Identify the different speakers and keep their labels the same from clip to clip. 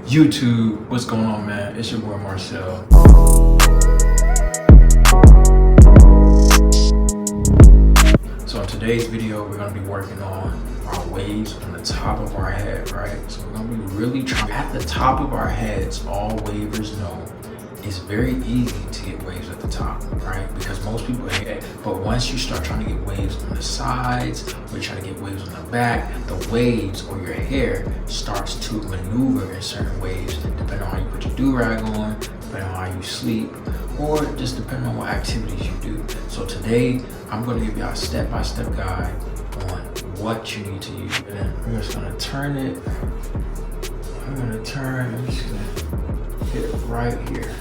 Speaker 1: YouTube, what's going on, man? It's your boy Marcel. So in today's video, we're gonna be working on our waves on the top of our head, right? So we're gonna be really trying. At the top of our heads, all wavers know it's very easy to get waves at the top, right? Because most people hate it. But once you start trying to get waves on the sides, or you try to get waves on the back, the waves or your hair starts to maneuver in certain ways, depending on how you put your do-rag on, depending on how you sleep, or just depending on what activities you do. So today, I'm gonna give you a step-by-step guide on what you need to use. And then we're just gonna turn it. I'm just gonna hit it right here.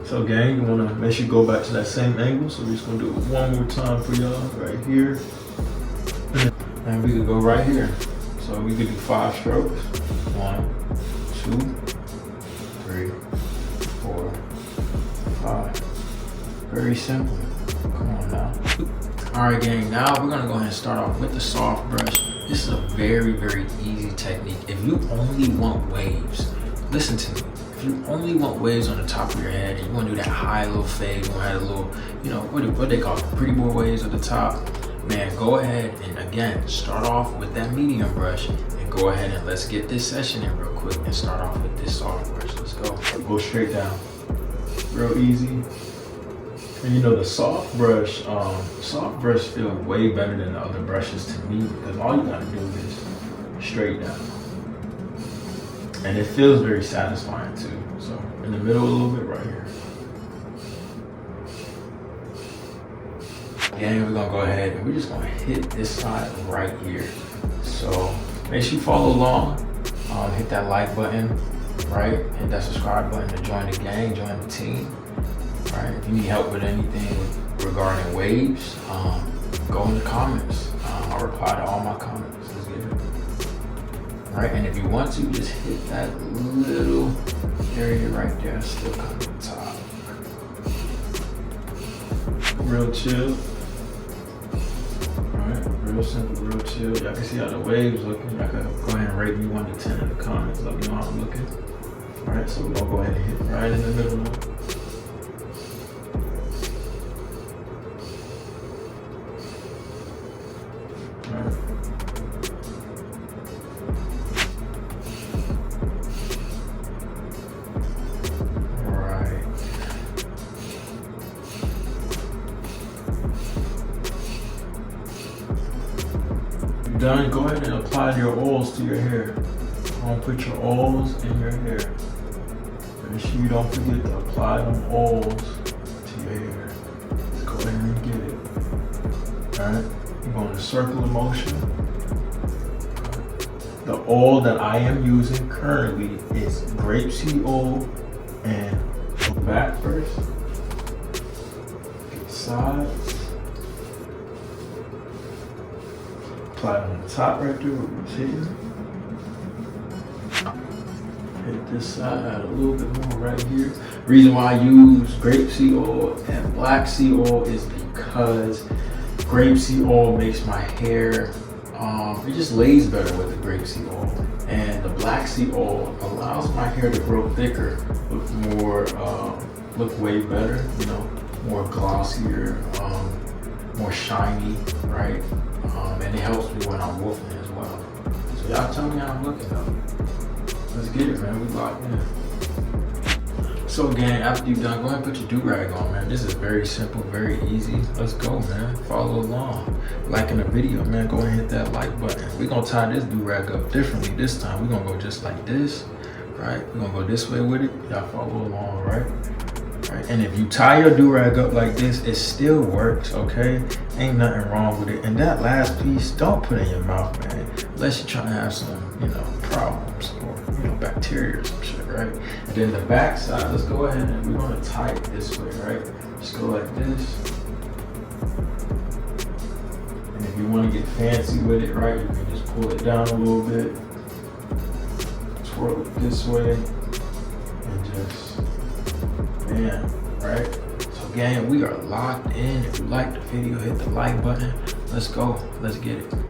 Speaker 1: So gang, you wanna make sure you go back to that same angle. So we're just gonna do it one more time for y'all right here. And we could go right here. So we could do 5 strokes. 1, 2, 3, 4, 5. Very simple. Come on now. All right gang, now we're gonna go ahead and start off with the soft brush. This is a very, very easy technique. If you only want waves, listen to me. If you only want waves on the top of your head and you want to do that high little fade, you want to have a little, you know, what they call it, pretty boy waves at the top, man, go ahead and again, start off with that medium brush and go ahead and let's get this session in real quick and start off with this soft brush. Let's go. Go straight down. Real easy. And you know, the soft brush feels way better than the other brushes to me because all you got to do is straight down. And it feels very satisfying too. So in the middle a little bit right here. Again, we're gonna go ahead and we're just gonna hit this side right here. So make sure you follow along. Hit that like button, right? Hit that subscribe button to join the gang, join the team. Right? If you need help with anything regarding waves, go in the comments. I'll reply to all my comments. Let's get it. Right, and if you want to, just hit that little area right there, still come to the top. Real chill. Alright, real simple, real chill. Y'all can see how the waves looking. Y'all can go ahead and rate me 1 to 10 in the comments. Let me know how I'm looking. Alright, so we're gonna go ahead and hit right in the middle now. Done, go ahead and apply your oils to your hair. Put your oils in your hair. Make sure you don't forget to apply them oils to your hair. Let's go ahead and get it. Alright, I'm going to circle of motion. The oil that I am using currently is grape seed oil, and go back first. Get sides. Apply it on the top right there where we was hitting. Hit this side, add a little bit more right here. Reason why I use grape seed oil and black seed oil is because grape seed oil makes my hair, it just lays better with the grape seed oil. And the black seed oil allows my hair to grow thicker, look more, look way better, you know, more glossier, more shiny, right? And it helps me when I'm wolfing as well. So y'all tell me how I'm looking though. Let's get it, man. We locked in. So again, after you're done, go ahead and put your do-rag on, man. This is very simple, very easy. Let's go, man. Follow along. Liking the video, man. Go ahead and hit that like button. We're gonna tie this do-rag up differently this time. We're gonna go just like this, right? We're gonna go this way with it. Y'all follow along, right? Right, and if you tie your do-rag up like this, it still works, okay? Ain't nothing wrong with it. And that last piece, don't put in your mouth, man. Unless you're trying to have some, you know, problems or, you know, bacteria or some shit, right? And then the back side, let's go ahead and we're gonna tie it this way, right? Just go like this. And if you wanna get fancy with it, right, you can just pull it down a little bit. Twirl it this way. And just, bam, right? So gang, we are locked in. If you like the video, hit the like button. Let's go. Let's get it.